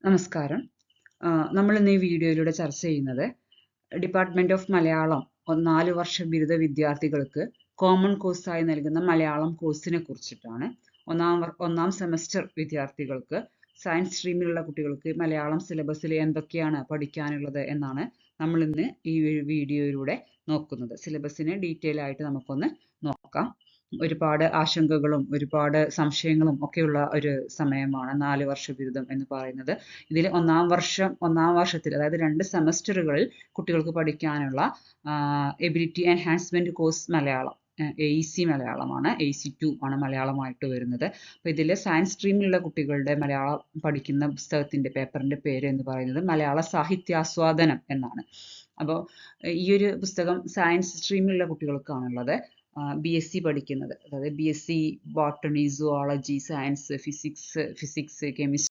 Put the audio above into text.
നമസ്കാരം. നമ്മൾ ഇന്ന് ഈ വീഡിയോയിലൂടെ ചർച്ച ചെയ്യുന്നത് ഡിപ്പാർട്ട്മെന്റ് ഓഫ് മലയാളം 4 വർഷ ബിരുദ വിദ്യാർത്ഥികൾക്ക് കോമൺ കോഴ്സായി നൽകുന്ന മലയാളം കോഴ്സിനെ കുറിച്ചിട്ടാണ്. ഒന്നാം സെമസ്റ്റർ വിദ്യാർത്ഥികൾക്ക് സയൻസ് സ്ട്രീമിലുള്ള കുട്ടികൾക്ക് മലയാളം സിലബസിൽ എന്തൊക്കെയാണ് പഠിക്കാനുള്ളത് എന്നാണ് നമ്മൾ ഇന്ന് ഈ വീഡിയോയിലൂടെ നോക്കുന്നത്. സിലബസിനെ ഡീറ്റെയിൽ ആയിട്ട് നമുക്കൊന്ന് നോക്കാം. ഒരുപാട് ആശങ്കകളും ഒരുപാട് സംശയങ്ങളും ഒക്കെയുള്ള ഒരു സമയമാണ് 4 വർഷ ബിരുദം എന്ന് പറയുന്നത്. ഇതിൽ ഒന്നാം വർഷത്തിൽ അതായത് 2 സെമസ്റ്ററുകളിൽ കുട്ടികൾക്ക് പഠിക്കാനുള്ള ability enhancement course Malayalam AEC മലയാളമാണ്. AC2 ആണ് മലയാളമായിട്ട് വരുന്നത്. അപ്പോൾ ഇതിൽ സയൻസ് സ്ട്രീമിലുള്ള കുട്ടികളുടെ മലയാളം പഠിക്കുന്ന പുസ്തകത്തിന്റെ പേപ്പറിന്റെ പേര് എന്ന് പറയുന്നത് മലയാള സാഹിത്യാസ്വാദനം എന്നാണ്. അപ്പോൾ ഈ ഒരു പുസ്തകം സയൻസ് സ്ട്രീമിലുള്ള കുട്ടികൾക്കാണുള്ളത്. BSc പഠിക്കുന്നത്, അതായത് BSc botany, zoology, science, physics, chemistry